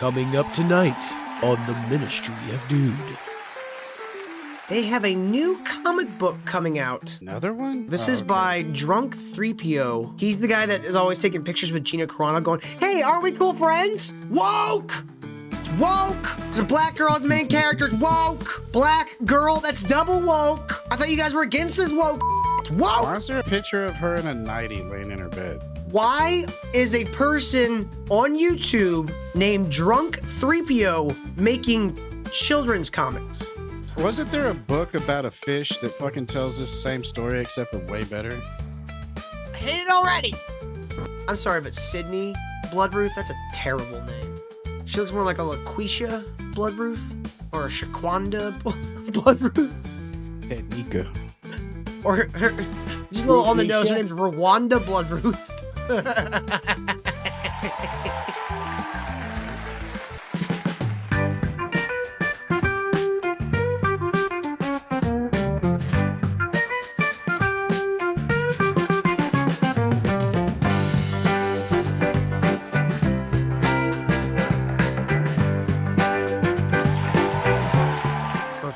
Coming up tonight on the Ministry of Dude. They have a new comic book coming out. Another one? This is by Drunk3P0. He's the guy that is always taking pictures with Gina Carano going, hey, aren't we cool friends? Woke! It's woke! There's a black girl as the main character. It's woke! Black girl, that's double woke! I thought you guys were against this woke. It's woke! Why is there a picture of her in a nightie laying in her bed? Why is a person on YouTube named Drunk3P0 making children's comics? Wasn't there a book about a fish that fucking tells this same story except for way better? I hate it already! I'm sorry, but Sydney Bloodruth, that's a terrible name. She looks more like a LaQuisha Bloodruth or a Shaquanda Bloodruth. Hey, Nika. Or her, just a little on the nose, her name's Rwanda Bloodruth.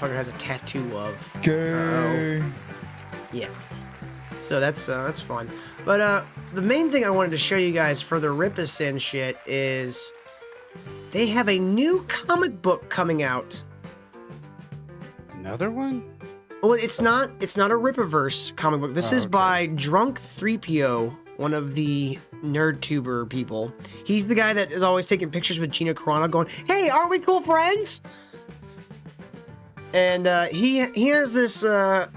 Has a tattoo of. Okay. Yeah. So that's fun. But the main thing I wanted to show you guys for the RippaSend shit is they have a new comic book coming out. Another one? Well, it's not a Rippaverse comic book. This is by Drunk3P0, one of the NerdTuber people. He's the guy that is always taking pictures with Gina Carano going, hey, aren't we cool friends? And he has this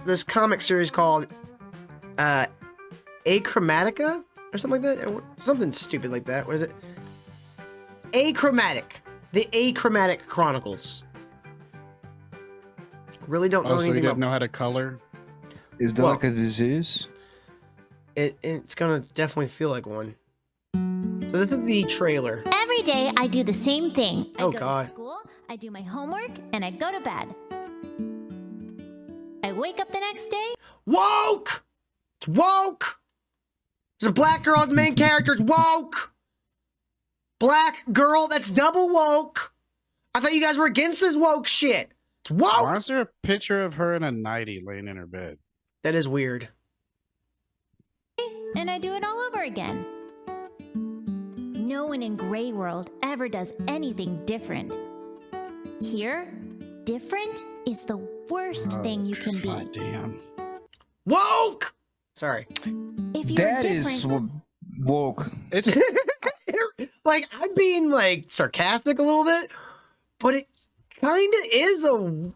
this comic series called Achromatica or something like that, or something stupid like that. What is it? Achromatic, the Achromatic Chronicles. Really don't know so anything you didn't about. know how to color? Is that like a disease? It's gonna definitely feel like one. So this is the trailer. Every day I do the same thing. I Oh, go God. to school, I do my homework, and I go to bed. I wake up the next day. Woke! It's woke! There's a black girl as the main character. It's woke! Black girl, that's double woke! I thought you guys were against this woke shit. It's woke! Why is there a picture of her in a nightie laying in her bed? That is weird. And I do it all over again. No one in Grey World ever does anything different. Here, different is the worst thing you can be. God damn. Woke! Sorry. If you're That different, is woke. It's Like, I'm being, like, sarcastic a little bit, but it kind of is a,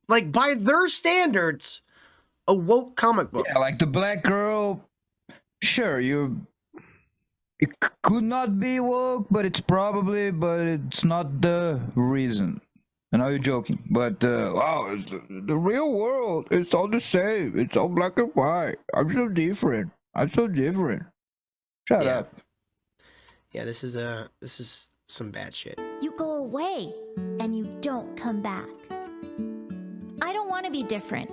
like, by their standards, a woke comic book. Yeah, like the black girl. Sure, it could not be woke, but it's not the reason. I know you're joking, but wow, it's the real world. It's all the same. It's all black and white. I'm so different. Shut Yeah. up. Yeah, this is some bad shit. you go away and you don't come back. I don't want to be different.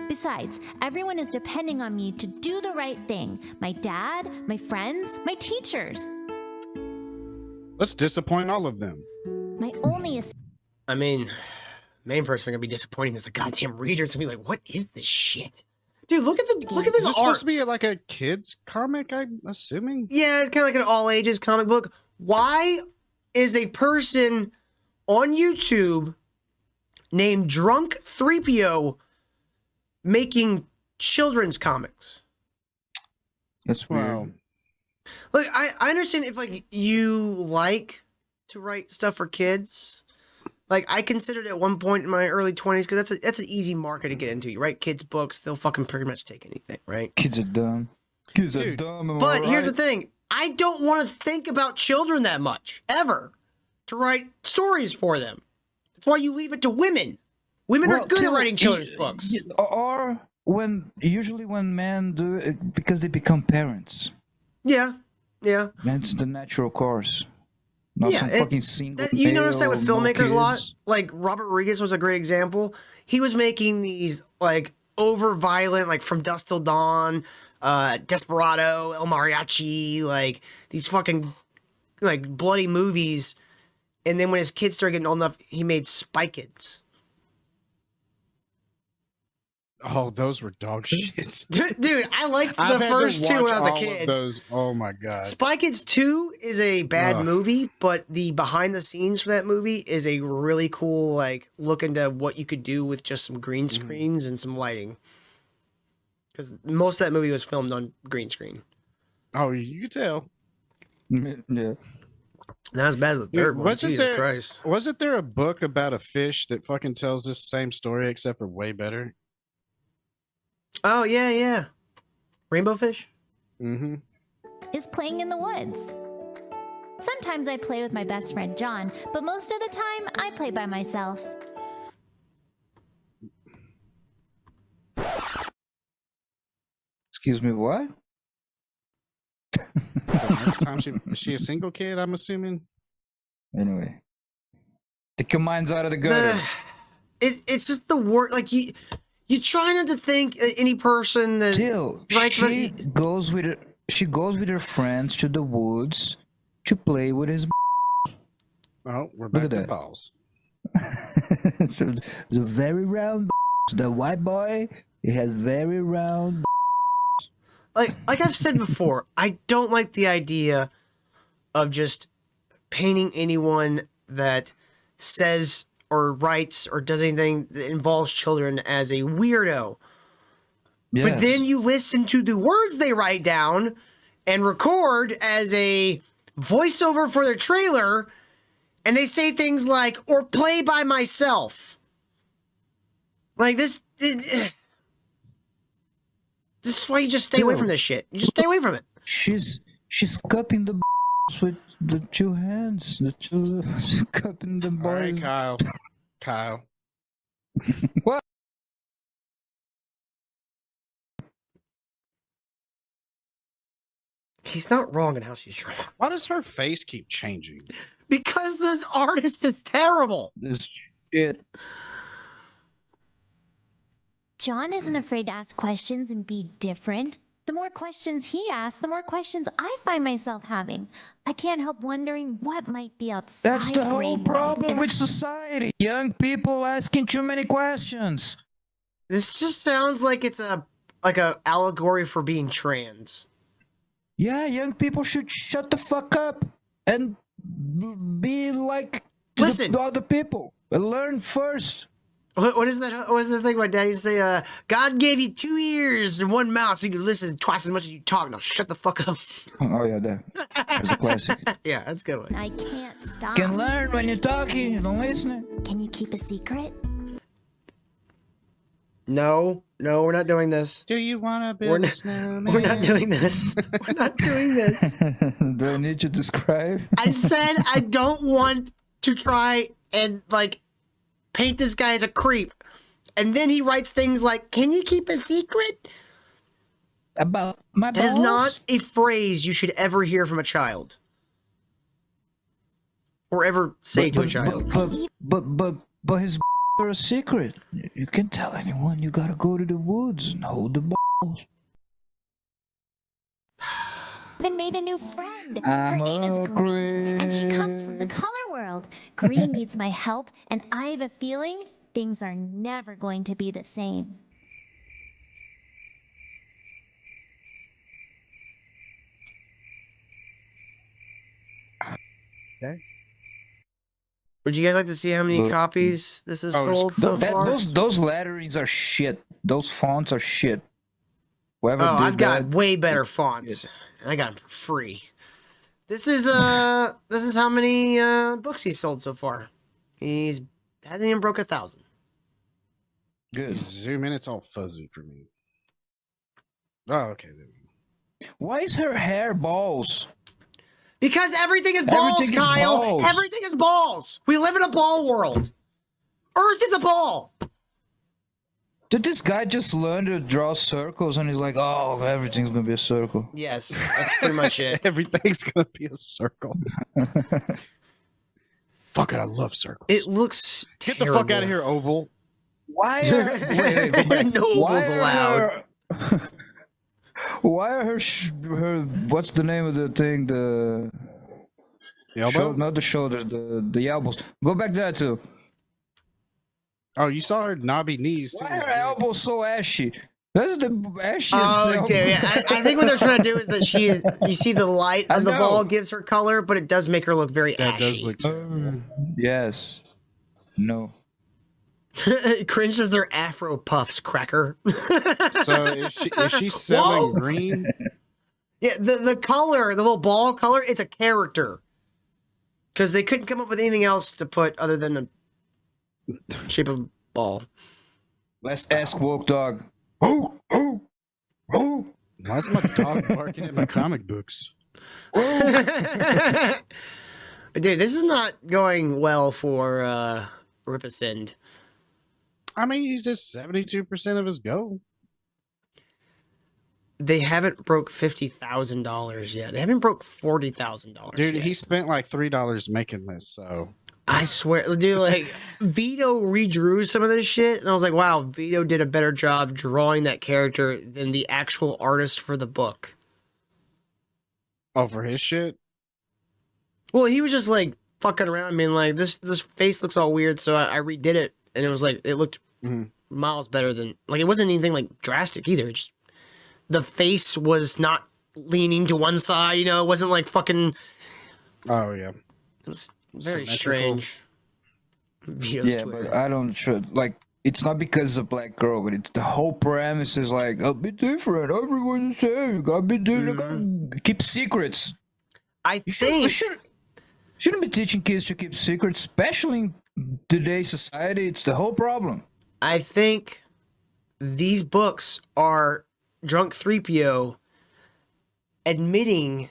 Besides, everyone is depending on me to do the right thing. My dad, my friends, my teachers. let's disappoint all of them. My only I mean, main person gonna be disappointing is the goddamn reader. It's gonna be like, what is this shit? Dude, look at Is this this art. supposed to be like a kid's comic, I'm assuming? Yeah, it's kind of like an all ages comic book. Why is a person on YouTube named Drunk3P0 making children's comics? That's weird. Wow. Look, I understand if like you like to write stuff for kids. Like, I considered at one point in my early 20s, because that's an easy market to get into. You write kids' books, they'll fucking pretty much take anything, right? Kids are dumb. Kids are Dude, dumb. But here's the thing. I don't want to think about children that much, ever, to write stories for them. That's why you leave it to women. Women are good at writing children's books. Or usually when men do it because they become parents. Yeah, yeah. That's the natural course. Not some fucking single you notice that male, with no filmmakers a lot? kids. Like, Robert Rodriguez was a great example. He was making these, like, over-violent, like, From Dusk Till Dawn, Desperado, El Mariachi, like, these fucking like bloody movies, and then when his kids started getting old enough, he made Spy Kids. Oh, those were dog shit. Dude, I liked the I've had first to two when watch I was a all kid. of those. Oh my god. Spy Kids 2 is a bad Ugh. movie, but the behind the scenes for that movie is a really cool like look into what you could do with just some green screens and some lighting. Because most of that movie was filmed on green screen. Oh, you could tell. Yeah. Not as bad as the third one. wasn't Jesus there- Christ. Wasn't there a book about a fish that fucking tells this same story except for way better? Oh yeah. Rainbow fish? Mm-hmm. Is playing in the woods. Sometimes I play with my best friend John, but most of the time I play by myself. Excuse me, what? Next time is she a single kid, I'm assuming? Anyway. Take your minds out of the gutter. It's just the word. Like you try not to think any person that Still, writes about- she goes with her friends to the woods to play with his Oh, we're back at to that. balls. so the very round the white boy, he has very round like I've said before, I don't like the idea of just painting anyone that says or writes or does anything that involves children as a weirdo. Yes. But then you listen to the words they write down and record as a voiceover for their trailer, and they say things like, or play by myself. Like this is why you just stay away from this shit. You just stay away from it. She's cupping the with the two hands. She's cupping the All right, boys. Kyle. What? He's not wrong in how she's drawn. Why does her face keep changing? Because the artist is terrible. This shit. John isn't afraid to ask questions and be different. The more questions he asks, the more questions I find myself having. I can't help wondering what might be outside. That's the whole Rainbow. problem And with society. Young people asking too many questions. This just sounds like it's a allegory for being trans. Yeah, young people should shut the fuck up and be like Listen. the other people. Learn first. What is that? What is the thing my dad used to say? God gave you 2 ears and 1 mouth so you can listen twice as much as you talk. Now shut the fuck up. Oh yeah, that's a classic. Yeah, that's a good one. I can't stop. Can learn when you're talking and listening. Can you keep a secret? No, we're not doing this. Do you want to We're build not- a snowman? We're not doing this. We're not doing this. Do I need to describe? I said I don't want to try and like paint this guy as a creep. And then he writes things like, "Can you keep a secret?" About my That is balls? not a phrase you should ever hear from a child. Or ever say to a child. But his are a secret. You can't tell anyone. You gotta go to the woods and hold the balls. Even made a new friend. I'm Her name is a Green, and she comes from the green. color world. Green needs my help, and I have a feeling things are never going to be the same. Would you guys like to see how many Look. copies this has Oh, it's sold so That- far? those letterings are shit. Those fonts are shit. Whoever Oh, did I've got that, way better fonts. I got them for free. This is how many books he's sold so far. He's hasn't even broke 1,000. You good. zoom in, it's all fuzzy for me. Oh, okay. There we go. Why is her hair balls? Because everything is balls, Everything is Kyle. balls. Everything is balls. We live in a ball world. Earth is a ball. Did this guy just learn to draw circles and he's like, oh, everything's gonna be a circle? Yes, that's pretty much it. Everything's gonna be a circle. Fuck it, I love circles. It looks Get the fuck out terrible. of here, Oval. Why are wait, go back. No Why ovals are allowed. her- Why are her what's the name of the thing? The elbow? Not the shoulder, the elbows. Go back there too. Oh, you saw her knobby knees too. Why are her elbows so ashy? That's the ashiest. Oh, elbow. dude. Yeah, I think what they're trying to do is that she is. You see, the light I of the know. ball gives her color, but it does make her look very That ashy. does look terrible. Yes. No. Cringe says they're Afro puffs, cracker. So is she selling Whoa! green? Yeah, the color, the little ball color, it's a character. Because they couldn't come up with anything else to put other than a shape of ball. Let's ask Woke Dog. Oh. Why is my dog barking at my comic books? But dude, this is not going well for RippaSend. I mean, he's at 72% of his goal. They haven't broke $50,000 yet. They haven't broke $40,000. Dude, yet. he spent like $3 making this, so. I swear, dude, like Vito redrew some of this shit, and I was like, wow, Vito did a better job drawing that character than the actual artist for the book. Oh, for his shit? Well, he was just like fucking around, being like, this face looks all weird, so I redid it, and it was like it looked miles better than like it wasn't anything like drastic either. It just the face was not leaning to one side, you know, it wasn't like fucking. Oh yeah, it was very Symmetrical. strange. Vito's Yeah, Twitter. but I don't like. It's not because it's a black girl, but it's the whole premise is like, I'll be different. Everyone's saying, I'll be different. Keep secrets. I You think shouldn't be teaching kids to keep secrets, especially in today's society. It's the whole problem. I think these books are Drunk3PO admitting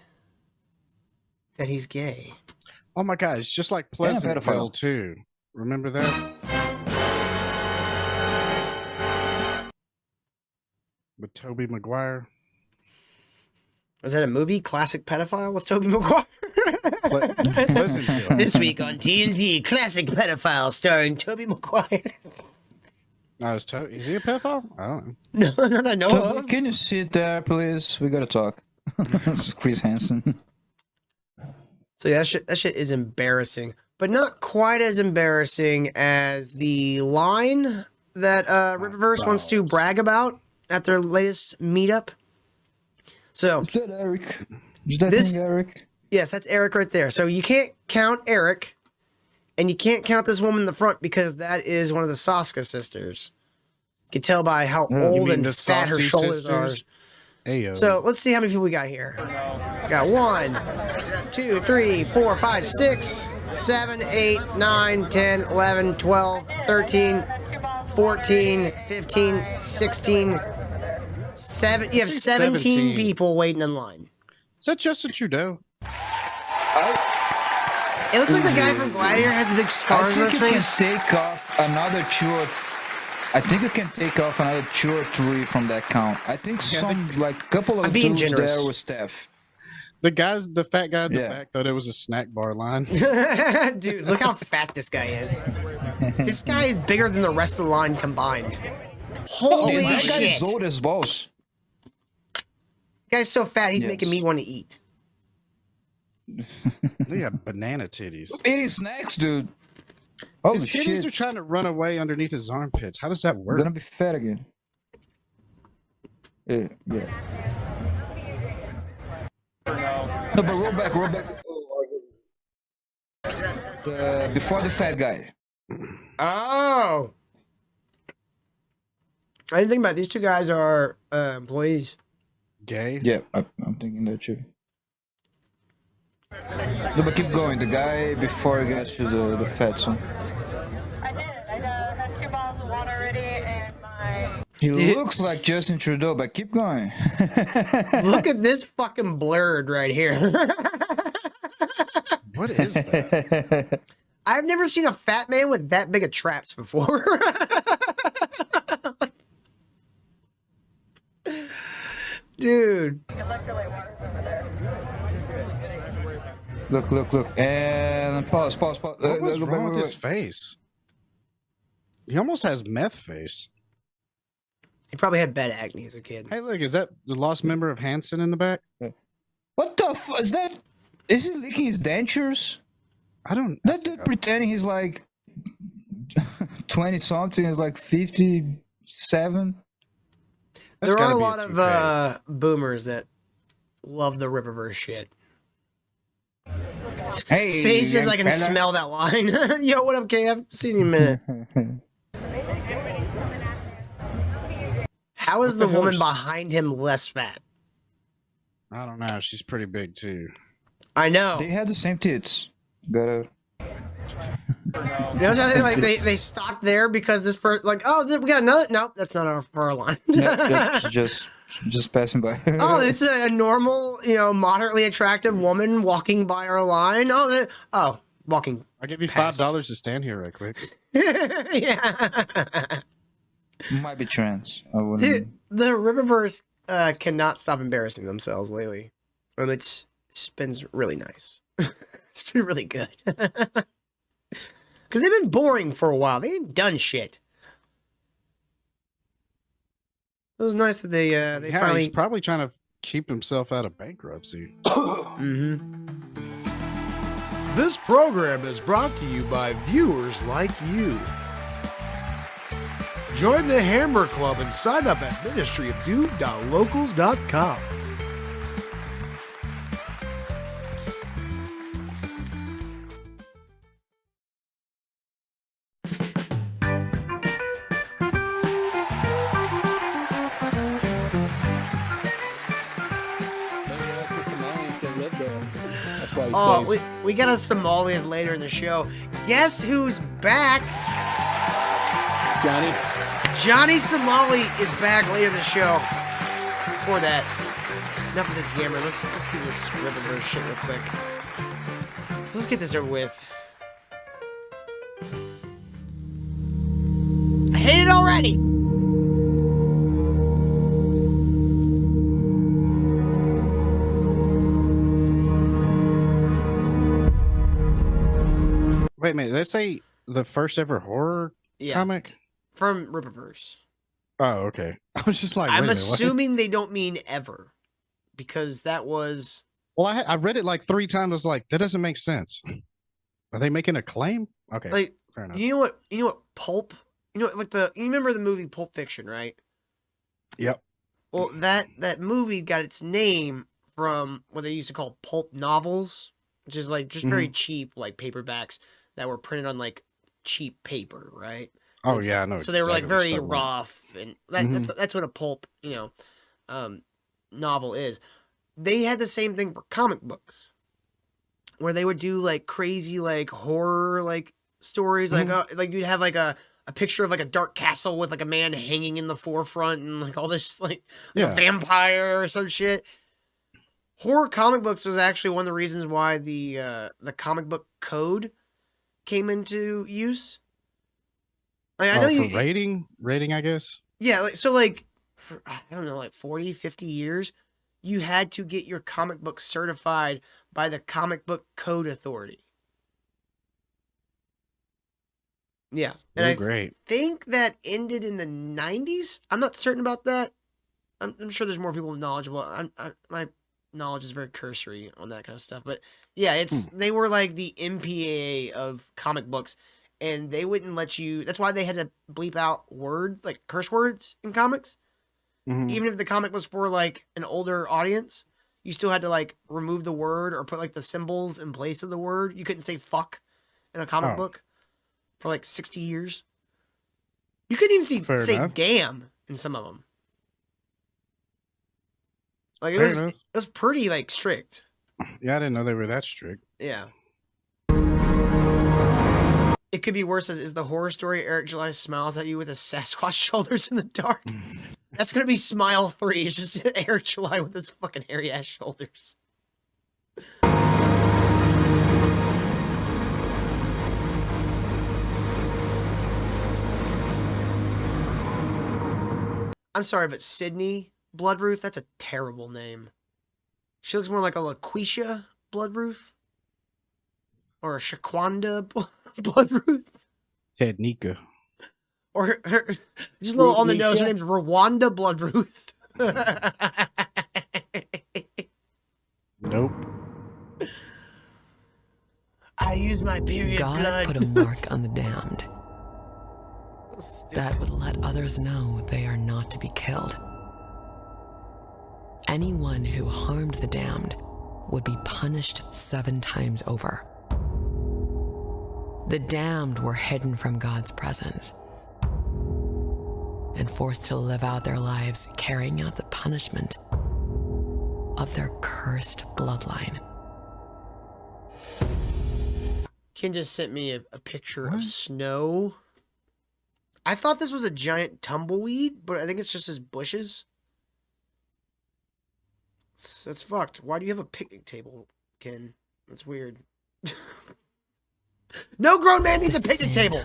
that he's gay. Oh my god, it's just like Pleasantville pedophile. too. Remember that? With Tobey Maguire. Was that a movie? Classic Pedophile with Tobey Maguire? Pleasantville. This week on TNT, Classic Pedophile starring Tobey Maguire. No, is he a pedophile? I don't know. No, not that I know Toby, of. can you sit there, please? We gotta talk. This is Chris Hansen. So yeah, that shit is embarrassing, but not quite as embarrassing as the line that Rippaverse wants to brag about at their latest meetup. So Is that Eric? Is that This- thing Eric? yes, that's Eric right there. So you can't count Eric, and you can't count this woman in the front because that is one of the Saska sisters. You can tell by how You old mean and the fat her Saucy shoulders are. sisters? Ayo. So let's see how many people we got here. We got 1, 2, 3, 4, 5, 6, 7, 8, 9, 10, 11, 12, 13, 14, 15, 16, 7. You have 17 17. people waiting in line. Is that Justin Trudeau? It looks like the guy from Gladiator has the big I scars on think his you can face. take off another 2 or... I think you can take off another 2 or 3 from that count. I think like a couple I'm of being dudes generous. there with Steph. The fat guy in the Yeah. back thought it was a snack bar line. Dude, look how fat this guy is. This guy is bigger than the rest of the line combined. Holy That guy shit. is old as balls. Guy's so fat, he's Yes. making me want to eat. They got banana titties. Eating snacks, dude. Holy His titties shit. are trying to run away underneath his armpits. How does that I'm work? gonna be fat again. Yeah. No, but roll back. Before the fat guy. Oh. I didn't think about it. These two guys are employees. Gay? Yeah, I'm thinking that too. No, but keep going. The guy before he gets to the fat one. I did. I had 2 bottles of water already, and my He Dude. looks like Justin Trudeau, but keep going. Look at this fucking blurred right here. What is that? I've never seen a fat man with that big of traps before. Dude. electrolyte water's over there. Look. And pause. What was wrong with his face? He almost has meth face. He probably had bad acne as a kid. Hey, look, is that the lost member of Hanson in the back? What the is that? Is he licking his dentures? I don't. That dude pretending he's like 20 something is like 57. That's There are gotta a be lot toupee. of boomers that love the Rippaverse shit. Hey, Sage says young I can fella. smell that line. Yo, what up, K? I've seen you in a minute. How is What the the hell woman is- behind him less fat? I don't know. She's pretty big too. I know. They had the same tits. Gotta. You know, so like they stopped there because this person, like, oh, we got another. Nope, that's not our line. Yep, just passing by. Oh, it's a normal, moderately attractive woman walking by our line. Oh, walking. I'll give you Past. $5 to stand here right quick. Yeah. Might be trans. I wouldn't. Dude, the Rippaverse cannot stop embarrassing themselves lately, and it's been really nice. It's been really good. Because they've been boring for a while. They ain't done shit. It was nice that they Yeah, finally. he's probably trying to keep himself out of bankruptcy. This program is brought to you by viewers like you. Join the Hammer Club and sign up at ministryofdude.locals.com. Oh, we got a Somalian later in the show. Guess who's back? Johnny Somali is back later in the show. Before that, enough of this yammer. Let's do this Rippaverse shit real quick. So let's get this over with. I hate it already. Wait a minute. Did they say the first ever horror Yeah, comic? from Rippaverse. Oh, okay. I was just like, I'm wait a minute, what? assuming they don't mean ever, because that was. Well, I read it like 3 times. I was like, that doesn't make sense. Are they making a claim? Okay, Like, fair enough. you know what pulp, you remember the movie Pulp Fiction, right? Yep. Well, that movie got its name from what they used to call pulp novels, which is like just very cheap, like paperbacks that were printed on like cheap paper, right? Oh It's- yeah, I know. So they were like exactly what very you're talking about. rough, and that's what a pulp, novel is. They had the same thing for comic books, where they would do like crazy like horror like stories, like you'd have like a picture of like a dark castle with like a man hanging in the forefront and like all this like a Yeah. vampire or some shit. Horror comic books was actually one of the reasons why the comic book code came into use. Like, I know for rating, I guess. yeah, like so like for, I don't know, like 40, 50 years, you had to get your comic book certified by the Comic Book Code Authority. Yeah. And Oh, I great. think that ended in the 90s. I'm not certain about that. I'm sure there's more people knowledgeable. My knowledge is very cursory on that kind of stuff. But yeah, they were like the MPAA of comic books, and they wouldn't let you. That's why they had to bleep out words, like curse words in comics. Mhm. Even if the comic was for like an older audience, you still had to like remove the word or put like the symbols in place of the word. You couldn't say fuck in a comic Oh. book for like 60 years. You couldn't even Fair say enough. damn in some of them. Like Fair it enough. was pretty like strict. Yeah, I didn't know they were that strict. Yeah. It could be worse. Is the horror story Eric July smiles at you with his Sasquatch shoulders in the dark? That's gonna be Smile 3. It's just Eric July with his fucking hairy ass shoulders. I'm sorry, but Sydney Bloodruth, that's a terrible name. She looks more like a LaQuisha Bloodruth. Or a Shaquanda Bloodruth. Ted Nika. Or just a little on the nose. Her name's Rwanda Bloodruth. Nope. use my period God blood. put a mark on the damned that would let others know they are not to be killed. Anyone who harmed the damned would be punished 7 times over. The damned were hidden from God's presence and forced to live out their lives carrying out the punishment of their cursed bloodline. Ken just sent me a picture of snow. I thought this was a giant tumbleweed, but I think it's just his bushes. That's fucked. Why do you have a picnic table, Ken? That's weird. No grown man needs a picnic table.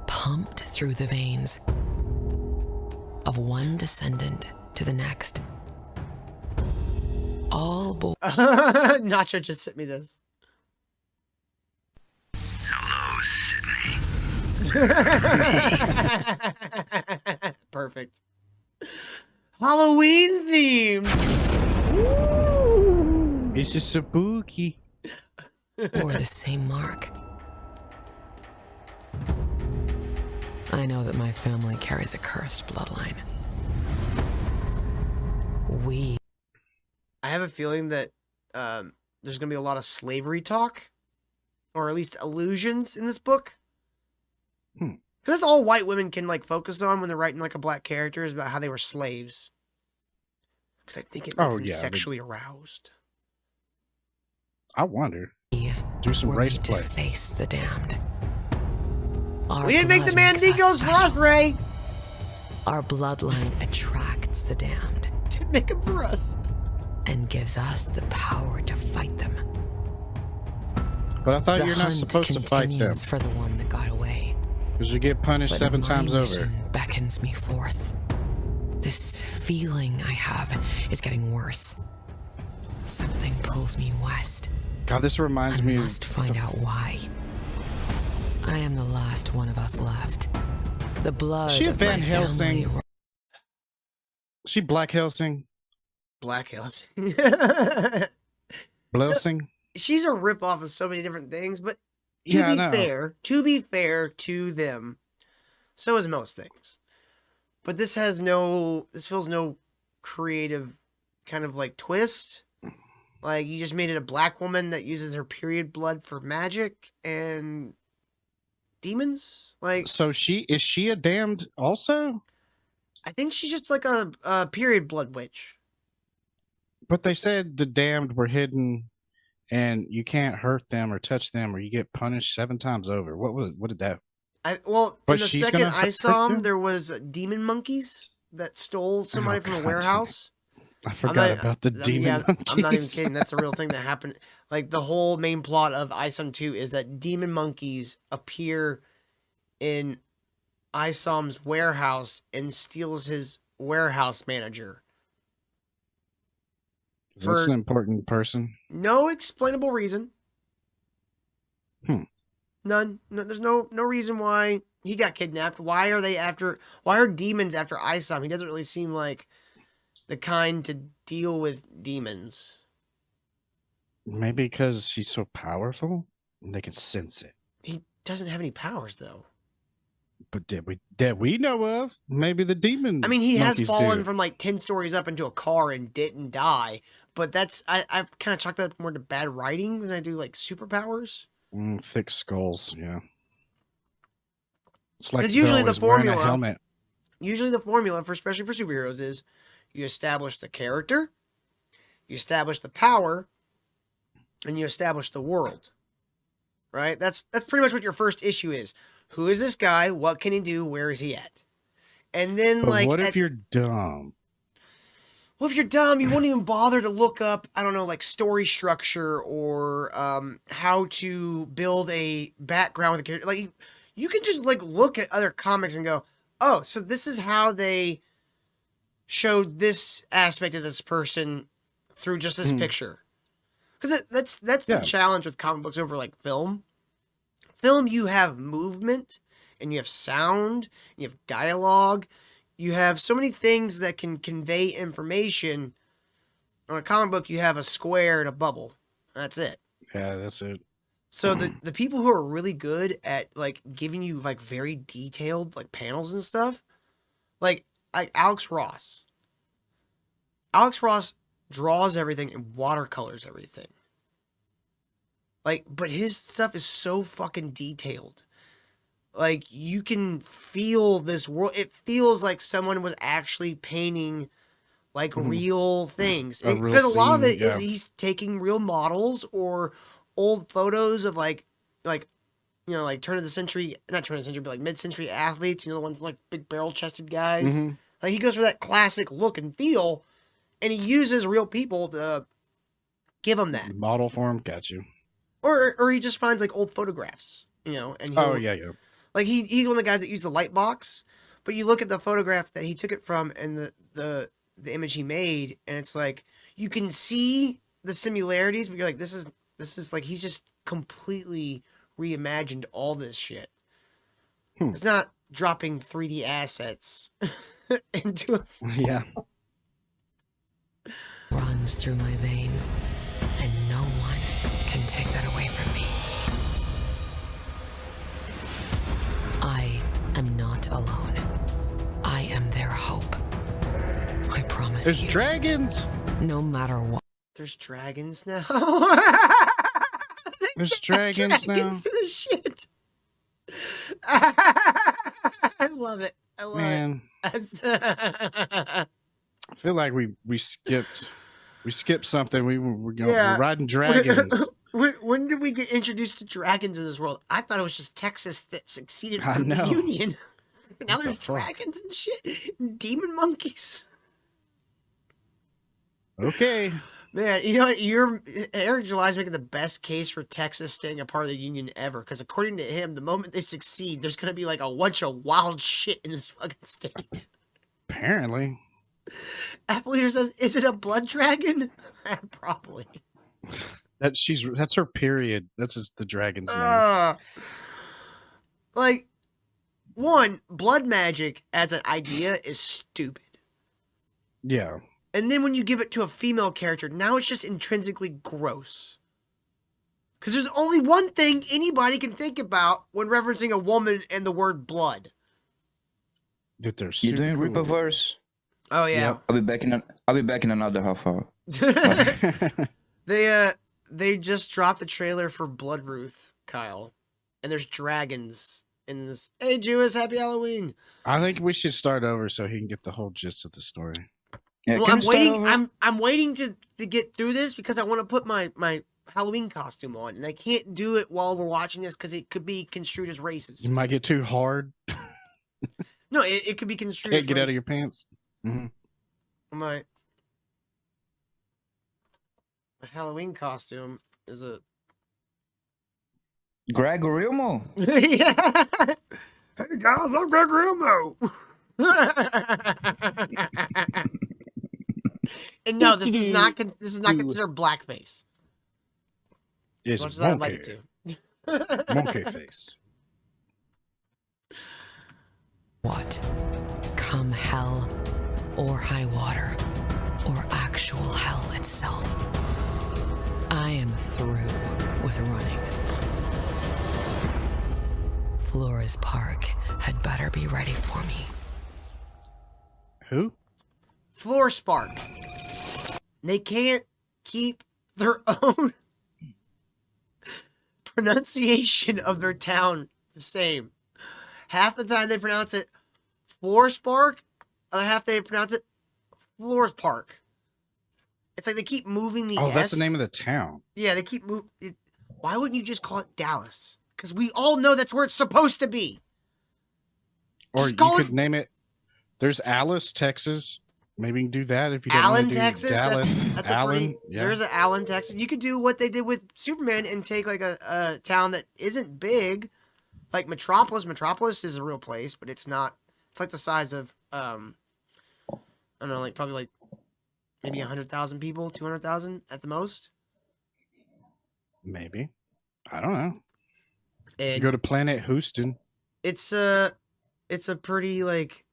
Pumped through the veins of one descendant to the next. All born. Nacho just sent me this. Hello, Sydney. Perfect. Halloween theme. Woo! It's just spooky. Or the same mark. I know that my family carries a cursed bloodline. I have a feeling that there's going to be a lot of slavery talk, or at least allusions in this book. Because that's all white women can like focus on when they're writing like a black character, is about how they were slaves. Because I think it makes them sexually aroused. I wonder. Do some We're race made play. to face the damned. We didn't make the Mandigos for us, Ray. Our bloodline attracts the damned. Didn't make them for us. And gives us the power to fight them. But I thought The you're not hunt supposed to fight them. continues for the one that got away. Because you get punished But 7 my times over. mission beckons me forth. This feeling I have is getting worse. Something pulls me west. God, this reminds me I of... must find out why. I am the last one of us left. The blood Is she a of Van my Helsing? family. Is she Black Helsing? Black Hills. Blelsing? She's a ripoff of so many different things, but Yeah, I to know. be fair to them, so is most things. But this feels no creative kind of like twist. Like, you just made it a black woman that uses her period blood for magic and demons. Like, So is she a damned also? I think she's just like a period blood witch. But they said the damned were hidden and you can't hurt them or touch them or you get punished 7 times over. What did that... Well, But in the she's second gonna I hurt saw them? them, there was demon monkeys that stole somebody from a God. warehouse. I forgot about the demon monkeys. I'm not even kidding. That's a real thing that happened. Like, the whole main plot of Isom 2 is that demon monkeys appear in Isom's warehouse and steals his warehouse manager. Is this an important person? No explainable reason. None. No, there's no reason why he got kidnapped. Why are demons after Isom? He doesn't really seem like the kind to deal with demons. Maybe because he's so powerful and they can sense it. He doesn't have any powers, though. But that we know of, maybe the demon. I mean, he has monkeys fallen do. from like 10 stories up into a car and didn't die. But that's I kind of chalk that more to bad writing than I do like superpowers. Thick skulls, yeah. It's like 'Cause they're usually the always wearing a formula- helmet. Usually the formula, especially for superheroes, is you establish the character, you establish the power, and you establish the world. Right? That's pretty much what your first issue is. Who is this guy? What can he do? Where is he at? And then, But like, what if you're dumb? well, if you're dumb, you won't even bother to look up, I don't know, like story structure or how to build a background with a character. Like, you can just like look at other comics and go, oh, so this is how they showed this aspect of this person through just this picture. Because that's the challenge with comic books over like film. Film, you have movement and you have sound, and you have dialogue. You have so many things that can convey information. On a comic book, you have a square and a bubble. That's it. Yeah, that's it. So the people who are really good at like giving you like very detailed like panels and stuff, like Alex Ross. Alex Ross draws everything and watercolors everything. Like, but his stuff is so fucking detailed. Like, you can feel this world. It feels like someone was actually painting like real things. A real Because a lot of scene, it is yeah. he's taking real models or old photos of like you know, like turn of the century, not turn of the century, but like mid-century athletes, you know, the ones like big barrel-chested guys. Mhm. Like he goes for that classic look and feel, and he uses real people to give him that. Model form, got you. Or he just finds like old photographs, you know, and Oh yeah, yeah. like he's one of the guys that used the light box, but you look at the photograph that he took it from and the image he made, and it's like you can see the similarities, but you're like, this is like he's just completely reimagined all this shit. It's not dropping 3D assets into a Yeah. Runs through my veins, and no one can take that away from me. I am not alone. I am their hope. I promise There's you. dragons. No matter what. There's dragons now. There's dragons now. To the shit. I love it. I love Man, it. I feel like we skipped something. We're Yeah. riding dragons. When did we get introduced to dragons in this world? I thought it was just Texas that succeeded I from the know. Union. Now What there's the fuck? dragons and shit. Demon monkeys. Okay. Man, you know what? Eric July's making the best case for Texas staying a part of the Union ever. Because according to him, the moment they succeed, there's going to be like a bunch of wild shit in this fucking state. Apparently. Apple Eater says, is it a blood dragon? Probably. That's her period. That's just the dragon's name. Like, one, blood magic as an idea is stupid. Yeah. And then when you give it to a female character, now it's just intrinsically gross. Because there's only one thing anybody can think about when referencing a woman and the word blood. That they're You super doing cool. Rippaverse? Oh yeah. Yep. I'll be back in another half hour. They just dropped the trailer for Blood Ruth, Kyle. And there's dragons in this. Hey Jewess, happy Halloween. I think we should start over so he can get the whole gist of the story. Yeah, Well, can I'm we start waiting. over? I'm waiting to get through this because I want to put my Halloween costume on, and I can't do it while we're watching this because it could be construed as racist. You might get too hard. No, it could be construed. Can't as get out of racist. your pants. My Halloween costume is a Greg Remo? yeah. Hey guys, I'm Greg Remo. And no, this is not considered blackface. As It's much as I'd like it monkey. to. Monkey face. What? Come hell or high water or actual hell itself. I am through with running. Flores Park had better be ready for me. Who? Floor Spark. They can't keep their own pronunciation of their town the same. Half the time they pronounce it Floor Spark, other half they pronounce it Floors Park. It's like they keep moving the Oh, S. that's the name of the town. Yeah, they keep moving. Why wouldn't you just call it Dallas? Because we all know that's where it's supposed to be. Or Just you call could it name it. There's Alice, Texas. Maybe you can do that if you don't Allen, want to do Texas. Dallas. That's Allen. a pretty. Yeah. There's an Allen, Texas. You could do what they did with Superman and take like a town that isn't big, like Metropolis. Metropolis is a real place, but it's not. It's like the size of I don't know, like probably like maybe 100,000 people, 200,000 at the most. Maybe. I don't know. And Go to Planet Houston. it's a pretty like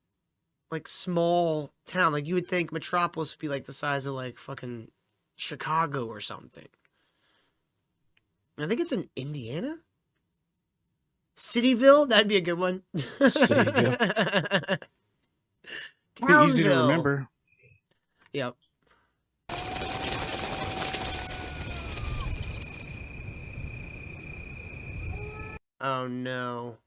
small town. Like you would think Metropolis would be like the size of like fucking Chicago or something. I think it's in Indiana. Cityville, that'd be a good one. Cityville. Be easy to Townsville. remember. Yep. Oh no.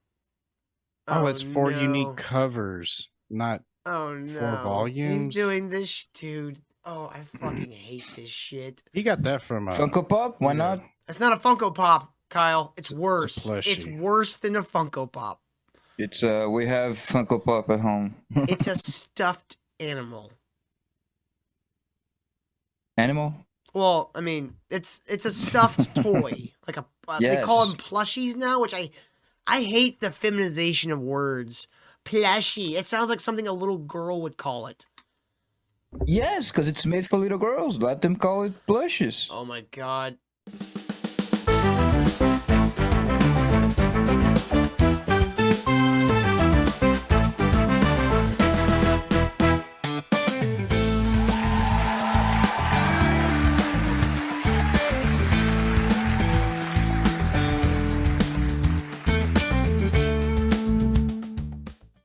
Oh, it's 4 no. unique covers, not Oh no. 4 volumes. He's doing this, dude. Oh, I fucking hate this shit. He got that from Funko Pop? Why yeah. not? It's not a Funko Pop, Kyle. It's worse. plushie. It's worse than a Funko Pop. It's we have Funko Pop at home. It's a stuffed animal. Animal? Well, I mean, it's a stuffed toy. Like a they call them plushies now, which I hate the feminization of words. Plushie. It sounds like something a little girl would call it. Yes, because it's made for little girls. Let them call it plushes. Oh my god.